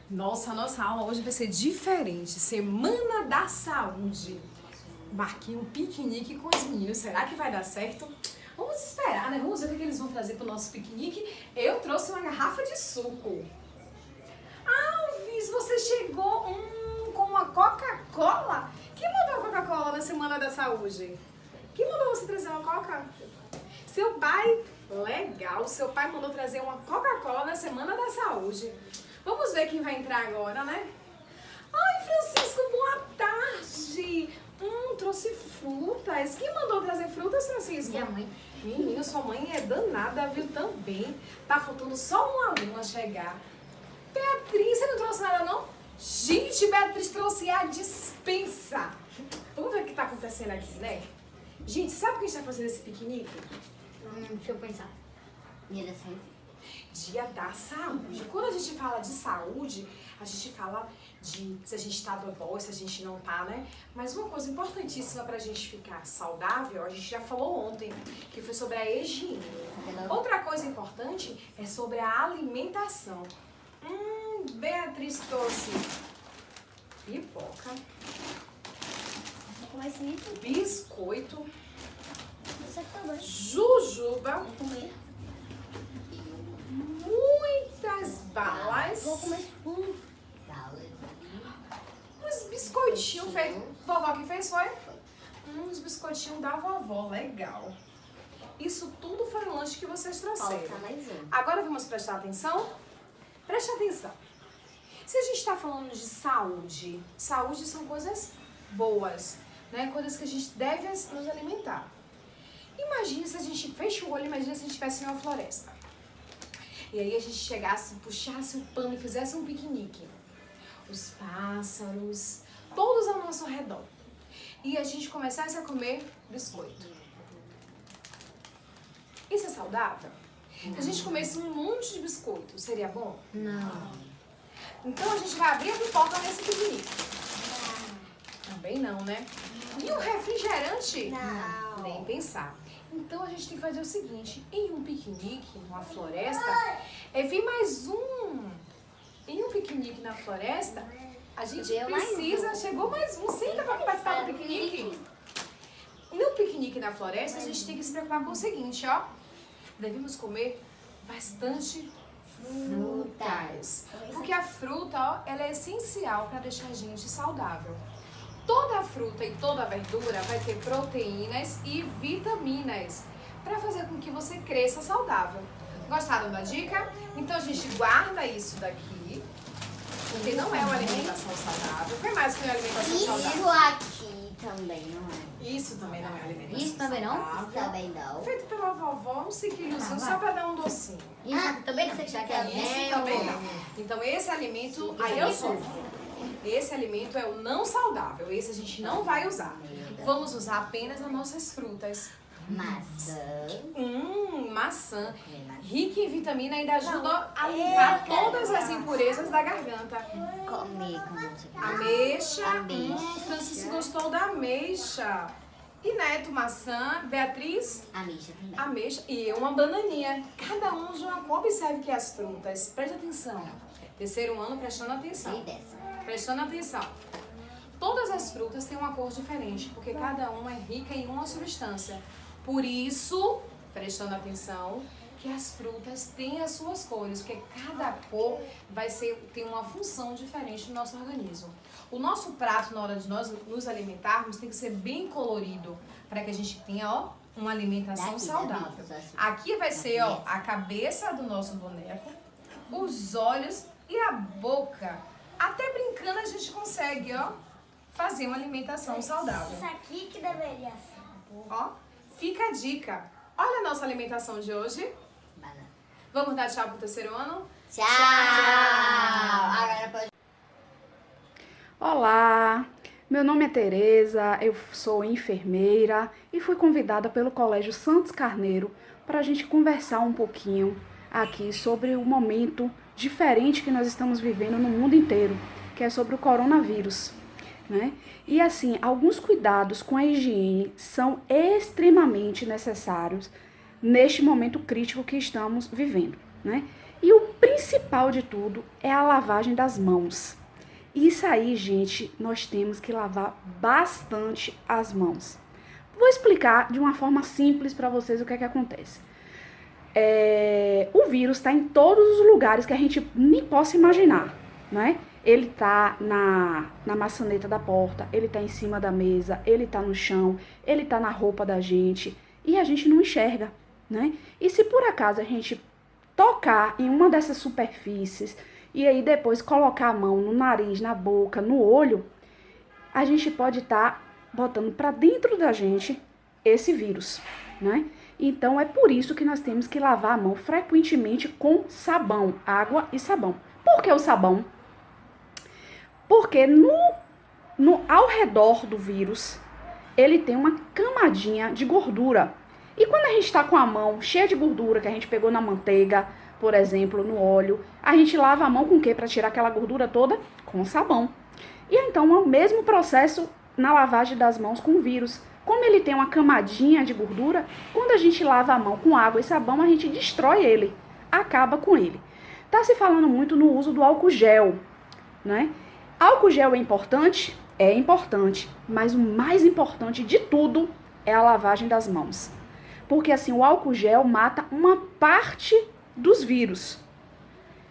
Nossa, a nossa aula hoje vai ser diferente. Semana da Saúde. Marquei um piquenique com os meninos. Será que vai dar certo? Vamos esperar, né? Vamos ver o que eles vão trazer para o nosso piquenique. Eu trouxe uma garrafa de suco. Alves, você chegou com uma Coca-Cola? Quem mandou a Coca-Cola na Semana da Saúde? Quem mandou você trazer uma Coca? Seu pai? Legal, seu pai mandou trazer uma Coca-Cola na Semana da Saúde. Vamos ver quem vai entrar agora, né? Ai, Francisco, boa tarde! Trouxe frutas. Quem mandou trazer frutas, Francisco? Minha mãe. Menino, sua mãe é danada, viu, também. Tá faltando só uma aluna chegar. Beatriz, você não trouxe nada, não? Gente, Beatriz trouxe a dispensa. Vamos ver o que tá acontecendo aqui, né? Gente, você sabe por que a gente tá fazendo esse piquenique? Deixa eu pensar. Dia da saúde. Dia da saúde. Quando a gente fala de saúde, a gente fala de se a gente tá bom, se a gente não tá, né? Mas uma coisa importantíssima pra gente ficar saudável, a gente já falou ontem, que foi sobre a higiene. Outra coisa importante é sobre a alimentação. Beatriz trouxe pipoca, biscoito, jujuba, Vou comer. muitas balas, Vou comer uns biscoitinhos feitos. Vovó que fez foi? Uns biscoitinhos da vovó, legal. Isso tudo foi o lanche que vocês trouxeram. Falta mais um. Agora vamos prestar atenção? Preste atenção. Se a gente está falando de saúde, saúde são coisas boas, né? Coisas que a gente deve nos alimentar. Imagina se a gente fecha o olho, imagina se a gente estivesse em uma floresta. E aí a gente chegasse, puxasse o pano e fizesse um piquenique. Os pássaros, todos ao nosso redor. E a gente começasse a comer biscoito. Isso é saudável? Se a gente comesse um monte de biscoito, seria bom? Não. Então a gente vai abrir a pipoca nesse piquenique. Também não, né? E o refrigerante? Não. Nem pensar. Então a gente tem que fazer o seguinte, em um piquenique, numa floresta, vir mais um. Em um piquenique na floresta, a gente precisa... Chegou mais um, senta pra participar do piquenique. No piquenique na floresta, a gente tem que se preocupar com o seguinte, ó. Devemos comer bastante frutas. Porque a fruta, ó, ela é essencial para deixar a gente saudável. Toda fruta e toda verdura vai ter proteínas e vitaminas para fazer com que você cresça saudável. Gostaram da dica? Então a gente guarda isso daqui, porque não é uma alimentação saudável. Foi mais que uma alimentação saudável. Isso aqui também não é. Isso também não é alimentação Isso também não? saudável. Isso também não. Feito pela vovó, um sequilhozinho só para dar um docinho. Isso aqui também você já quer Isso também não. Então esse alimento, aí eu sou. Esse alimento é o não saudável, esse a gente não vai usar. Vamos usar apenas as nossas frutas. Maçã. Maçã. Rica em vitamina, ainda ajuda a limpar todas as impurezas da garganta. Comer com você. Ameixa. Ameixa. Francisco gostou da ameixa. E Neto, maçã. Beatriz? Ameixa também. Ameixa. E eu, uma bananinha. Cada um de uma cor. Observe que as frutas. Preste atenção. Terceiro ano, prestando atenção. E dessa. Prestando atenção. Todas as frutas têm uma cor diferente, porque cada uma é rica em uma substância. Por isso, prestando atenção, que as frutas têm as suas cores, porque cada cor tem uma função diferente no nosso organismo. O nosso prato, na hora de nós nos alimentarmos, tem que ser bem colorido, para que a gente tenha, ó, uma alimentação saudável. Aqui vai ser, ó, a cabeça do nosso boneco, os olhos e a boca. Até brincando a gente consegue, ó, fazer uma alimentação saudável. Isso aqui que deveria ser. Ó, fica a dica. Olha a nossa alimentação de hoje. Banana. Vamos dar tchau pro terceiro ano? Tchau. Agora pode. Olá, meu nome é Tereza, eu sou enfermeira e fui convidada pelo Colégio Santos Carneiro para a gente conversar um pouquinho aqui sobre o momento diferente que nós estamos vivendo no mundo inteiro, que é sobre o coronavírus, né? E assim, alguns cuidados com a higiene são extremamente necessários neste momento crítico que estamos vivendo, né? E o principal de tudo é a lavagem das mãos. Isso aí, gente, nós temos que lavar bastante as mãos. Vou explicar de uma forma simples para vocês o que é que acontece. O vírus está em todos os lugares que a gente nem possa imaginar, né? Ele tá na maçaneta da porta, ele tá em cima da mesa, ele tá no chão, ele tá na roupa da gente e a gente não enxerga, né? E se por acaso a gente tocar em uma dessas superfícies e aí depois colocar a mão no nariz, na boca, no olho, a gente pode estar botando para dentro da gente esse vírus, né? Então é por isso que nós temos que lavar a mão frequentemente com sabão, água e sabão. Por que o sabão? Porque ao redor do vírus, ele tem uma camadinha de gordura. E quando a gente está com a mão cheia de gordura, que a gente pegou na manteiga, por exemplo, no óleo, a gente lava a mão com o quê? Para tirar aquela gordura toda? Com sabão. E então é o mesmo processo na lavagem das mãos com o vírus. Como ele tem uma camadinha de gordura, quando a gente lava a mão com água e sabão, a gente destrói ele, acaba com ele. Tá se falando muito no uso do álcool gel, né? Álcool gel é importante? É importante, mas o mais importante de tudo é a lavagem das mãos. Porque assim, o álcool gel mata uma parte dos vírus,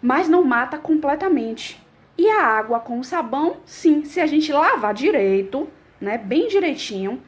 mas não mata completamente. E a água com o sabão, sim, se a gente lavar direito, né, bem direitinho,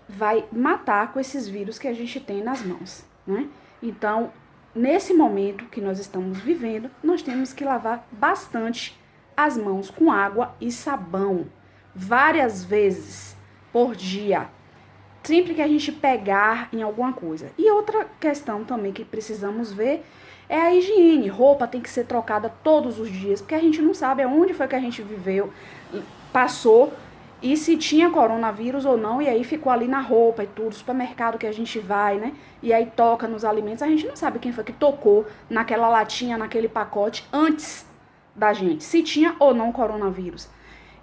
vai matar com esses vírus que a gente tem nas mãos, né? Então, nesse momento que nós estamos vivendo, nós temos que lavar bastante as mãos com água e sabão, várias vezes por dia, sempre que a gente pegar em alguma coisa. E outra questão também que precisamos ver é a higiene. Roupa tem que ser trocada todos os dias, porque a gente não sabe aonde foi que a gente viveu, passou, e se tinha coronavírus ou não, e aí ficou ali na roupa e tudo, supermercado que a gente vai, né? E aí toca nos alimentos, a gente não sabe quem foi que tocou naquela latinha, naquele pacote antes da gente, se tinha ou não coronavírus.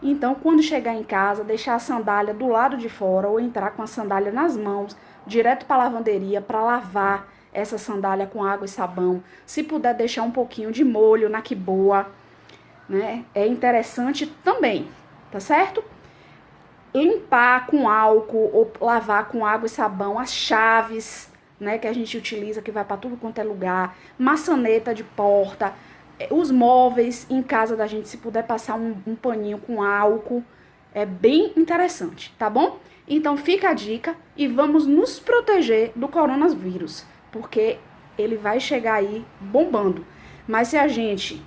Então, quando chegar em casa, deixar a sandália do lado de fora ou entrar com a sandália nas mãos, direto para a lavanderia para lavar essa sandália com água e sabão. Se puder deixar um pouquinho de molho na que boa, né? É interessante também, tá certo? Limpar com álcool ou lavar com água e sabão as chaves, né, que a gente utiliza, que vai para tudo quanto é lugar, maçaneta de porta, os móveis em casa da gente, se puder passar um paninho com álcool, é bem interessante, tá bom? Então fica a dica e vamos nos proteger do coronavírus, porque ele vai chegar aí bombando. Mas se a gente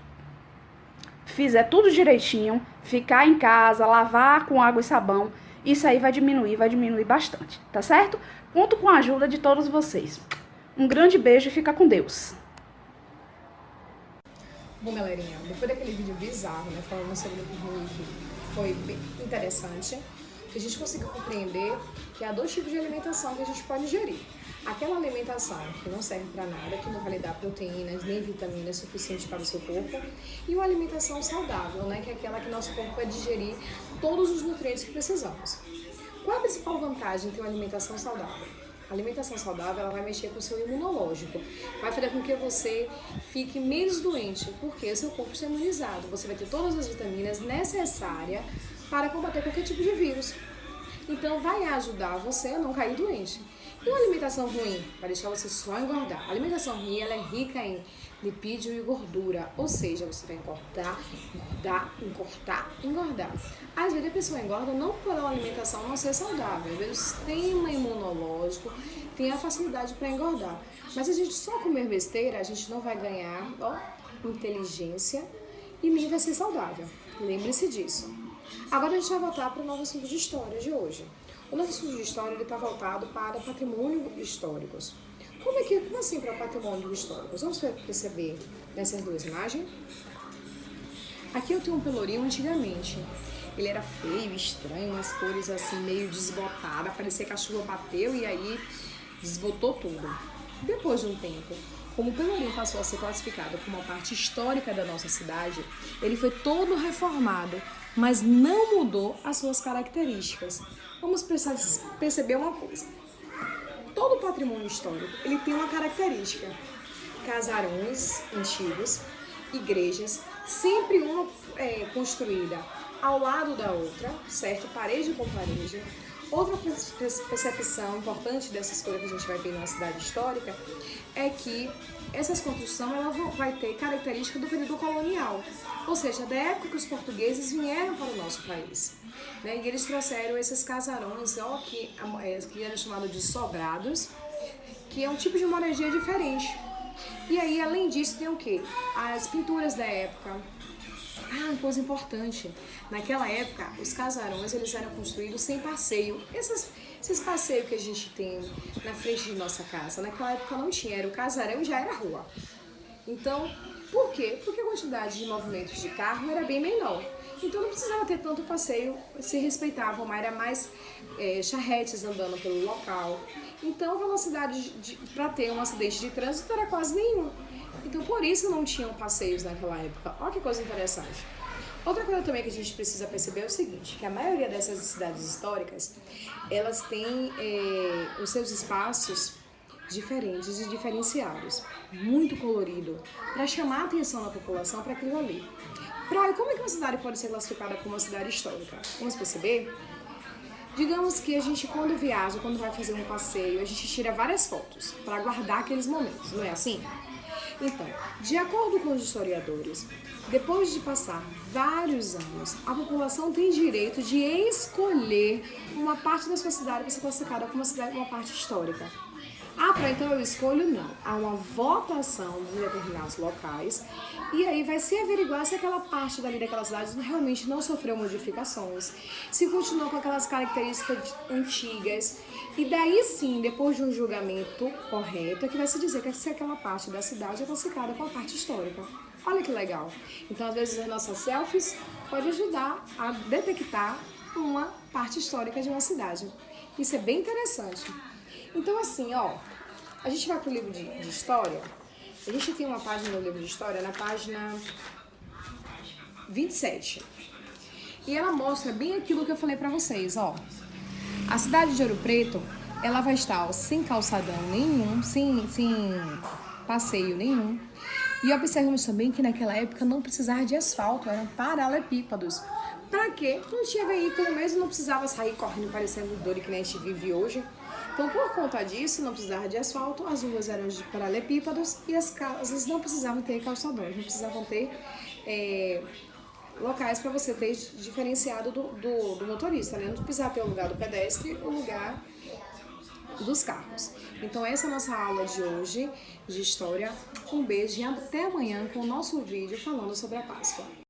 fizer tudo direitinho, ficar em casa, lavar com água e sabão, isso aí vai diminuir bastante, tá certo? Conto com a ajuda de todos vocês. Um grande beijo e fica com Deus. Bom, galerinha, depois daquele vídeo bizarro, né, falando sobre o piquenique, foi bem interessante, a gente conseguiu compreender que há dois tipos de alimentação que a gente pode ingerir. Aquela alimentação que não serve para nada, que não vai lhe dar proteínas nem vitaminas suficientes para o seu corpo, e uma alimentação saudável, né, que é aquela que nosso corpo vai digerir todos os nutrientes que precisamos. Qual é a principal vantagem de ter uma alimentação saudável? A alimentação saudável, ela vai mexer com o seu imunológico, vai fazer com que você fique menos doente, porque o seu corpo está imunizado, você vai ter todas as vitaminas necessárias para combater qualquer tipo de vírus. Então vai ajudar você a não cair doente. E uma alimentação ruim? Vai deixar você só engordar. A alimentação ruim, ela é rica em lipídio e gordura, ou seja, você vai engordar. Às vezes a pessoa engorda não por uma alimentação não ser saudável, às vezes o sistema imunológico tem a facilidade para engordar. Mas se a gente só comer besteira, a gente não vai ganhar inteligência e nem vai ser saudável. Lembre-se disso. Agora a gente vai voltar para o nosso assunto de história de hoje. O nosso assunto de história está voltado para patrimônio históricos. Como assim para patrimônio históricos? Vamos perceber nessas duas imagens? Aqui eu tenho um pelourinho antigamente. Ele era feio, estranho, umas cores assim meio desbotadas, parecia que a chuva bateu e aí desbotou tudo. Depois de um tempo, como o pelourinho passou a ser classificado como uma parte histórica da nossa cidade, ele foi todo reformado, mas não mudou as suas características. Vamos perceber uma coisa. Todo patrimônio histórico, ele tem uma característica. casarões antigos, igrejas, sempre uma construída ao lado da outra, certo? Parede com parede. Outra percepção importante dessa escolha que a gente vai ver numa cidade histórica é que essa construção ela vai ter característica do período colonial, ou seja, da época que os portugueses vieram para o nosso país. Né? E eles trouxeram esses casarões que eram chamados de sobrados, que é um tipo de moradia diferente. E aí, além disso, tem o quê? As pinturas da época. Uma coisa importante, naquela época, os casarões eles eram construídos sem passeio. Esses passeios que a gente tem na frente de nossa casa, naquela época não tinha, era o casarão e já era rua. Então, por quê? Porque a quantidade de movimentos de carro era bem menor. Então não precisava ter tanto passeio, se respeitavam, mas era mais charretes andando pelo local. Então a velocidade para ter um acidente de trânsito era quase nenhum. Então por isso não tinham passeios naquela época. Olha que coisa interessante. Outra coisa também que a gente precisa perceber é o seguinte, que a maioria dessas cidades históricas, elas têm os seus espaços diferentes e diferenciados, muito colorido, para chamar a atenção da população para aquilo ali. Como é que uma cidade pode ser classificada como uma cidade histórica? Vamos perceber? Digamos que a gente, quando viaja, quando vai fazer um passeio, a gente tira várias fotos para guardar aqueles momentos, não é assim? Então, de acordo com os historiadores, depois de passar vários anos, a população tem direito de escolher uma parte da sua cidade para ser classificada como uma parte histórica. Então eu escolho? Não. Há uma votação de determinados locais e aí vai se averiguar se aquela parte dali daquela cidade realmente não sofreu modificações, se continuou com aquelas características antigas. E daí sim, depois de um julgamento correto, é que vai se dizer que se aquela parte da cidade é classificada como a parte histórica. Olha que legal. Então, às vezes, as nossas selfies podem ajudar a detectar uma parte histórica de uma cidade. Isso é bem interessante. Então, assim, a gente vai pro livro de história. A gente tem uma página no livro de história, na página 27. E ela mostra bem aquilo que eu falei pra vocês, A cidade de Ouro Preto, ela vai estar sem calçadão nenhum, sem passeio nenhum. E observamos também que naquela época não precisava de asfalto, eram paralelepípedos. Pra quê? Não tinha veículo mesmo, não precisava sair correndo parecendo dor que nem a gente vive hoje. Então, por conta disso, não precisava de asfalto, as ruas eram de paralelepípedos e as casas não precisavam ter calçadões, não precisavam ter locais para você ter diferenciado do motorista, né? Não precisava ter o lugar do pedestre, o lugar dos carros. Então, essa é a nossa aula de hoje de história. Um beijo e até amanhã com o nosso vídeo falando sobre a Páscoa.